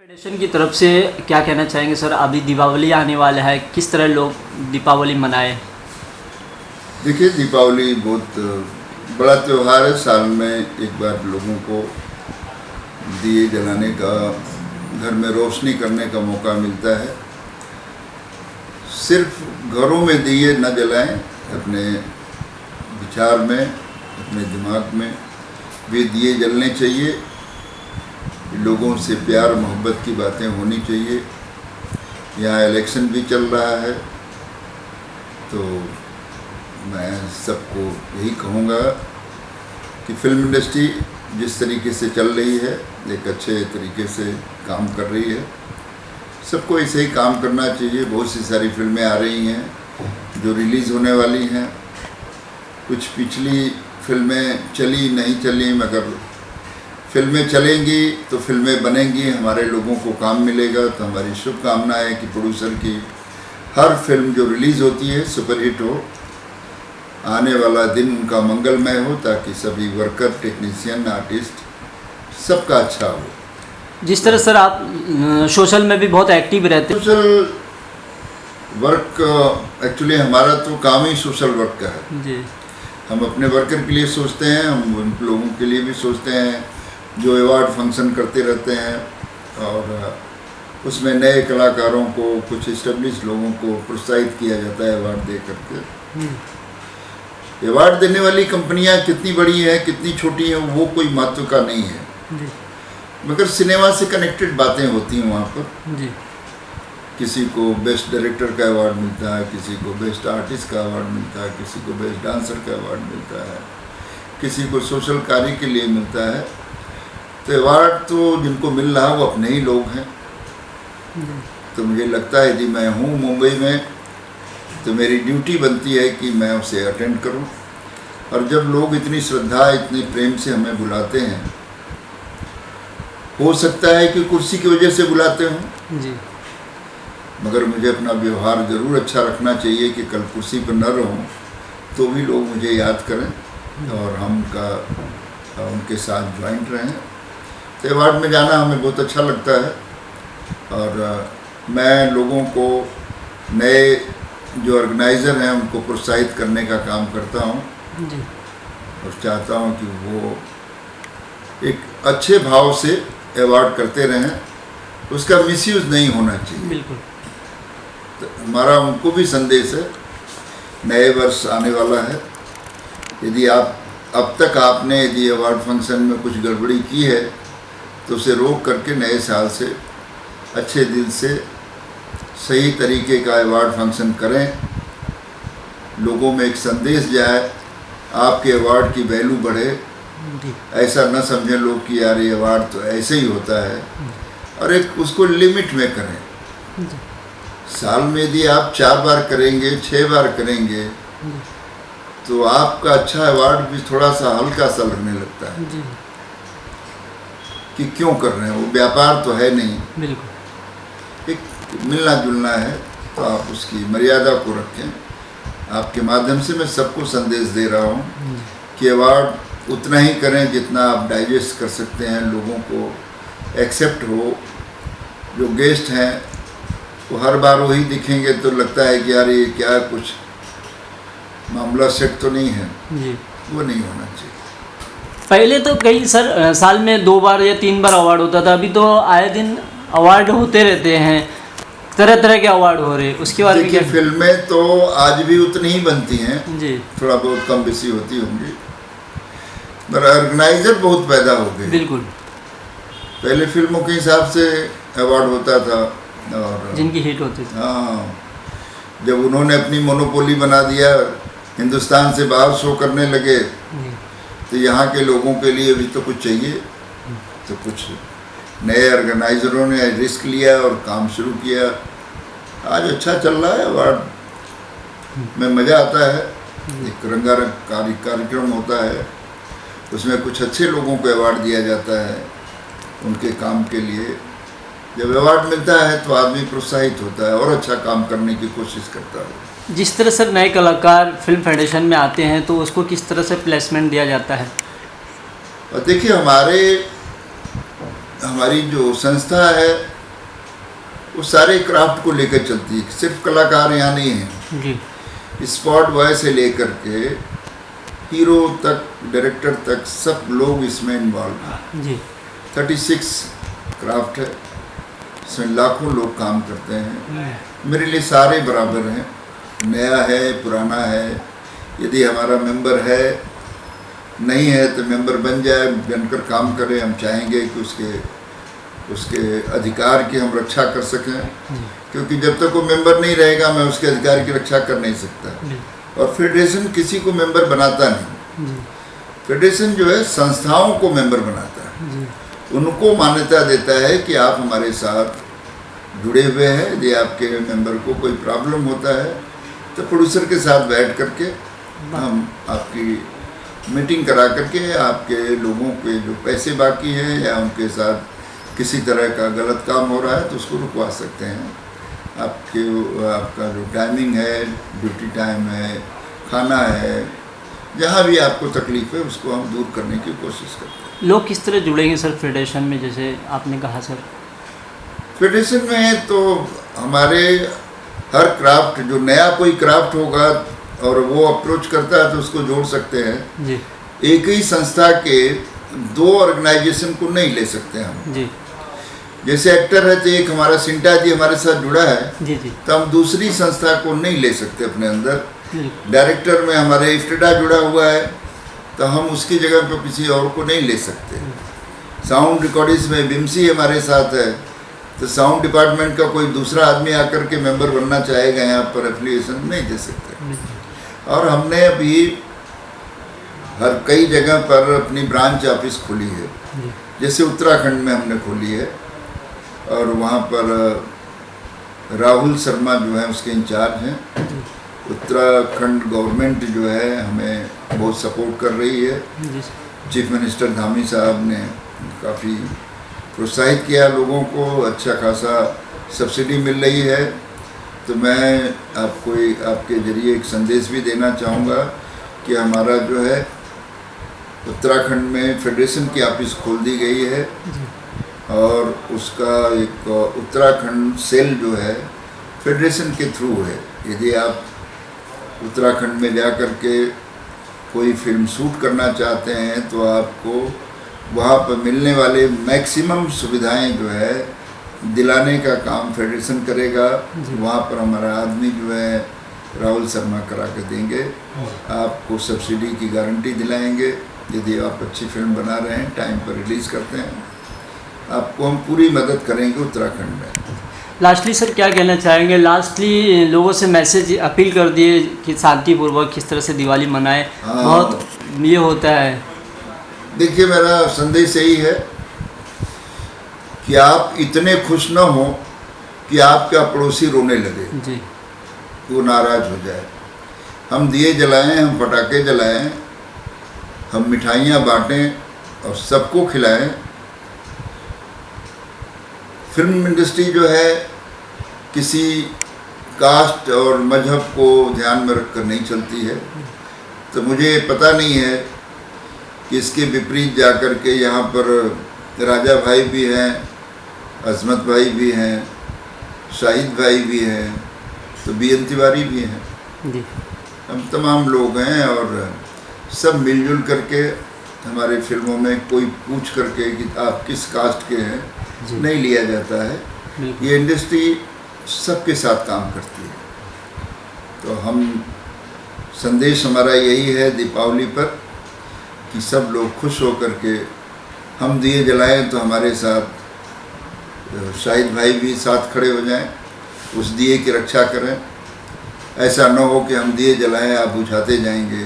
Federation की तरफ से क्या कहना चाहेंगे सर? अभी दीपावली आने वाला है, किस तरह लोग दीपावली मनाएं? देखिए, दीपावली बहुत बड़ा त्यौहार है। साल में एक बार लोगों को दिए जलाने का, घर में रोशनी करने का मौका मिलता है। सिर्फ घरों में दिए न जलाएं, अपने विचार में, अपने दिमाग में भी दिए जलने चाहिए। लोगों से प्यार मोहब्बत की बातें होनी चाहिए। यहाँ इलेक्शन भी चल रहा है, तो मैं सबको यही कहूँगा कि फिल्म इंडस्ट्री जिस तरीके से चल रही है, एक अच्छे तरीके से काम कर रही है। सबको ऐसे ही काम करना चाहिए। बहुत सी सारी फिल्में आ रही हैं जो रिलीज़ होने वाली हैं। कुछ पिछली फिल्में चली नहीं चली, मगर फिल्में चलेंगी तो फिल्में बनेंगी, हमारे लोगों को काम मिलेगा। तो हमारी शुभकामना है कि प्रोड्यूसर की हर फिल्म जो रिलीज़ होती है सुपरहिट हो, आने वाला दिन उनका मंगलमय हो, ताकि सभी वर्कर, टेक्नीशियन, आर्टिस्ट सबका अच्छा हो। जिस तरह सर आप सोशल में भी बहुत एक्टिव रहते हैं। सोशल वर्क एक्चुअली हमारा तो काम ही सोशल वर्क का है जी। हम अपने वर्कर के लिए सोचते हैं, हम उन लोगों के लिए भी सोचते हैं जो अवार्ड फंक्शन करते रहते हैं, और उसमें नए कलाकारों को, कुछ इस्टेब्लिश लोगों को प्रोत्साहित किया जाता है अवार्ड दे करके। अवार्ड देने वाली कंपनियां कितनी बड़ी हैं, कितनी छोटी हैं, वो कोई महत्व का नहीं है जी। मगर सिनेमा से कनेक्टेड बातें होती हैं वहाँ पर। जी। किसी को बेस्ट डायरेक्टर का अवार्ड मिलता है, किसी को बेस्ट आर्टिस्ट का अवार्ड मिलता है, किसी को बेस्ट डांसर का अवार्ड मिलता है, किसी को सोशल कार्य के लिए मिलता है। तो अवार्ड तो जिनको मिल रहा है वो अपने ही लोग हैं। तो मुझे लगता है यदि मैं हूँ मुंबई में, तो मेरी ड्यूटी बनती है कि मैं उसे अटेंड करूँ। और जब लोग इतनी श्रद्धा, इतनी प्रेम से हमें बुलाते हैं, हो सकता है कि कुर्सी की वजह से बुलाते हों जी, मगर मुझे अपना व्यवहार ज़रूर अच्छा रखना चाहिए कि कल कुर्सी पर न रहूं तो भी लोग मुझे याद करें और हम उनके साथ ज्वाइंट रहें। तो अवार्ड में जाना हमें बहुत अच्छा लगता है। और मैं लोगों को, नए जो ऑर्गेनाइज़र हैं, उनको प्रोत्साहित करने का काम करता हूं जी। और चाहता हूं कि वो एक अच्छे भाव से अवार्ड करते रहें, उसका मिसयूज़ नहीं होना चाहिए। बिल्कुल। तो हमारा उनको भी संदेश है। नए वर्ष आने वाला है, यदि आप अब तक आपने यदि अवार्ड फंक्शन में कुछ गड़बड़ी की है तो उसे रोक करके नए साल से अच्छे दिल से सही तरीके का अवार्ड फंक्शन करें। लोगों में एक संदेश जाए, आपके अवार्ड की वैल्यू बढ़े। ऐसा न समझें लोग कि यार ये अवार्ड तो ऐसे ही होता है, और एक उसको लिमिट में करें। साल में यदि आप 4 बार करेंगे, 6 बार करेंगे, तो आपका अच्छा अवार्ड भी थोड़ा सा हल्का सा लगने लगता है जी। कि क्यों कर रहे हैं, वो व्यापार तो है नहीं, बिल्कुल। एक मिलना जुलना है। तो आप उसकी मर्यादा को रखें। आपके माध्यम से मैं सबको संदेश दे रहा हूँ कि अवार्ड उतना ही करें जितना आप डाइजेस्ट कर सकते हैं, लोगों को एक्सेप्ट हो। जो गेस्ट हैं वो हर बार वही दिखेंगे तो लगता है कि यार ये क्या, कुछ मामला सेट तो नहीं है जी। वो नहीं होना चाहिए। पहले तो कई साल में 2 बार या 3 बार अवार्ड होता था, अभी तो आए दिन अवार्ड होते रहते हैं, तरह तरह के अवार्ड हो रहे हैं। उसके बाद देखिए, फिल्में तो आज भी उतनी ही बनती हैं जी, थोड़ा बहुत कम बेसी होती होंगी, पर ऑर्गेनाइजर बहुत पैदा हो गए। बिल्कुल। पहले फिल्मों के हिसाब से अवार्ड होता था, और जिनकी हिट होती थी। हाँ, जब उन्होंने अपनी मोनोपोली बना दिया, हिंदुस्तान से बाहर शो करने लगे, तो यहाँ के लोगों के लिए भी तो कुछ चाहिए। तो कुछ नए ऑर्गेनाइजरों ने रिस्क लिया और काम शुरू किया। आज अच्छा चल रहा है, अवार्ड में मज़ा आता है। एक रंगारंग कार्यक्रम होता है, उसमें कुछ अच्छे लोगों को अवार्ड दिया जाता है उनके काम के लिए। जब अवार्ड मिलता है तो आदमी प्रोत्साहित होता है और अच्छा काम करने की कोशिश करता है। जिस तरह से नए कलाकार फिल्म फेडरेशन में आते हैं तो उसको किस तरह से प्लेसमेंट दिया जाता है? और देखिए, हमारी जो संस्था है वो सारे क्राफ्ट को लेकर चलती है। सिर्फ कलाकार यहाँ नहीं हैं, जी स्पॉट बॉय से लेकर के हीरो तक, डायरेक्टर तक, सब लोग इसमें इन्वॉल्व हैं। जी 36 क्राफ्ट है, इसमें लाखों लोग काम करते हैं। मेरे लिए सारे बराबर हैं, नया है पुराना है। यदि हमारा मेंबर है, नहीं है तो मेंबर बन जाए, बनकर काम करे। हम चाहेंगे कि उसके अधिकार की हम रक्षा कर सकें, क्योंकि जब तक वो मेंबर नहीं रहेगा मैं उसके अधिकार की रक्षा कर नहीं सकता। और फेडरेशन किसी को मेंबर बनाता नहीं, फेडरेशन जो है संस्थाओं को मेंबर बनाता है, उनको मान्यता देता है कि आप हमारे साथ जुड़े हुए हैं। यदि आपके मेंबर को कोई प्रॉब्लम होता है तो प्रोड्यूसर के साथ बैठ करके हम आपकी मीटिंग करा करके आपके लोगों के जो पैसे बाकी हैं या उनके साथ किसी तरह का गलत काम हो रहा है तो उसको रुकवा सकते हैं। आपका जो टाइमिंग है, ड्यूटी टाइम है, खाना है, जहाँ भी आपको तकलीफ है उसको हम दूर करने की कोशिश करते हैं। लोग किस तरह जुड़ेंगे सर फेडरेशन में, जैसे आपने कहा सर? फेडरेशन में तो हमारे हर क्राफ्ट, जो नया कोई क्राफ्ट होगा और वो अप्रोच करता है तो उसको जोड़ सकते हैं जी। एक ही संस्था के 2 ऑर्गेनाइजेशन को नहीं ले सकते हम जी। जैसे एक्टर है तो एक हमारा सिंटा जी हमारे साथ जुड़ा है, जी जी तो हम दूसरी संस्था को नहीं ले सकते अपने अंदर। बिल्कुल। डायरेक्टर में हमारे इफ्टेडा जुड़ा हुआ है तो हम उसकी जगह पर किसी और को नहीं ले सकते। साउंड रिकॉर्डिंग्स में बिमसी हमारे साथ है, तो साउंड डिपार्टमेंट का कोई दूसरा आदमी आकर के मेंबर बनना चाहेगा यहाँ पर एफिलिएशन नहीं दे सकते। और हमने अभी हर कई जगह पर अपनी ब्रांच ऑफिस खोली है, जैसे उत्तराखंड में हमने खोली है और वहाँ पर राहुल शर्मा जो है उसके इंचार्ज हैं। उत्तराखंड गवर्नमेंट जो है हमें बहुत सपोर्ट कर रही है। चीफ मिनिस्टर धामी साहब ने काफ़ी प्रोत्साहित किया लोगों को, अच्छा खासा सब्सिडी मिल रही है। तो मैं आपको आपके ज़रिए एक संदेश भी देना चाहूँगा कि हमारा जो है उत्तराखंड में फेडरेशन की ऑफिस खोल दी गई है और उसका एक उत्तराखंड सेल जो है फेडरेशन के थ्रू है। यदि आप उत्तराखंड में जा कर के कोई फिल्म शूट करना चाहते हैं तो आपको वहाँ पर मिलने वाले मैक्सिमम सुविधाएं जो है दिलाने का काम फेडरेशन करेगा। वहाँ पर हमारा आदमी जो है राहुल शर्मा करा के देंगे, आपको सब्सिडी की गारंटी दिलाएंगे। यदि आप अच्छी फिल्म बना रहे हैं, टाइम पर रिलीज़ करते हैं, आपको हम पूरी मदद करेंगे उत्तराखंड में। लास्टली सर क्या कहना चाहेंगे? लास्टली लोगों से मैसेज अपील कर दिए कि शांतिपूर्वक किस तरह से दिवाली मनाएं। बहुत ये होता है। देखिए मेरा संदेश यही है कि आप इतने खुश न हो कि आपका पड़ोसी रोने लगे जी, वो नाराज़ हो जाए। हम दिए जलाएं, हम पटाखे जलाएं, हम मिठाइयाँ बांटें और सबको खिलाएं। फिल्म इंडस्ट्री जो है किसी कास्ट और मजहब को ध्यान में रखकर नहीं चलती है, तो मुझे पता नहीं है कि इसके विपरीत जाकर के यहाँ पर राजा भाई भी हैं, अजमत भाई भी हैं, शाहिद भाई भी हैं, तो बीएन तिवारी भी हैं जी। हम तमाम लोग हैं और सब मिलजुल करके हमारे फिल्मों में कोई पूछ करके कि आप किस कास्ट के हैं नहीं लिया जाता है। ये इंडस्ट्री सबके साथ काम करती है। तो हम संदेश हमारा यही है दीपावली पर कि सब लोग खुश होकर के हम दिए जलाएं, तो हमारे साथ शाहिद भाई भी साथ खड़े हो जाएं, उस दिए की रक्षा करें। ऐसा न हो कि हम दिए जलाएं आप बुझाते जाएंगे,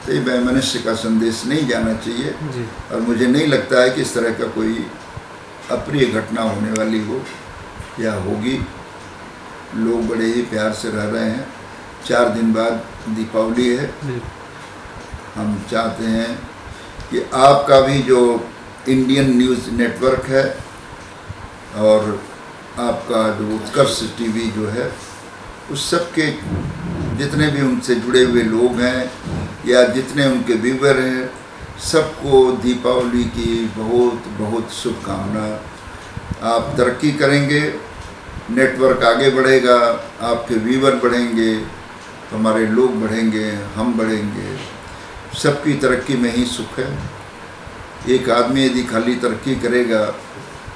तो ये वैमनस्य का संदेश नहीं जाना चाहिए जी। और मुझे नहीं लगता है कि इस तरह का कोई अप्रिय घटना होने वाली हो या होगी। लोग बड़े ही प्यार से रह रहे हैं। 4 दिन बाद दीपावली है। हम चाहते हैं कि आपका भी जो इंडियन न्यूज़ नेटवर्क है और आपका जो उत्कर्ष टीवी जो है, उस सब के जितने भी उनसे जुड़े हुए लोग हैं या जितने उनके व्यूवर हैं, सबको दीपावली की बहुत बहुत शुभकामना। आप तरक्की करेंगे नेटवर्क आगे बढ़ेगा, आपके व्यूवर बढ़ेंगे, हमारे लोग बढ़ेंगे, हम बढ़ेंगे। सबकी तरक्की में ही सुख है। एक आदमी यदि खाली तरक्की करेगा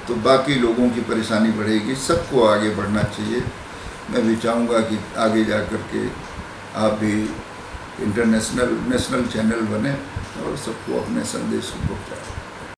तो बाकी लोगों की परेशानी बढ़ेगी। सबको आगे बढ़ना चाहिए। मैं भी चाहूँगा कि आगे जा कर के आप भी इंटरनेशनल नेशनल चैनल बने और सबको अपने संदेश को पहुँचाएं।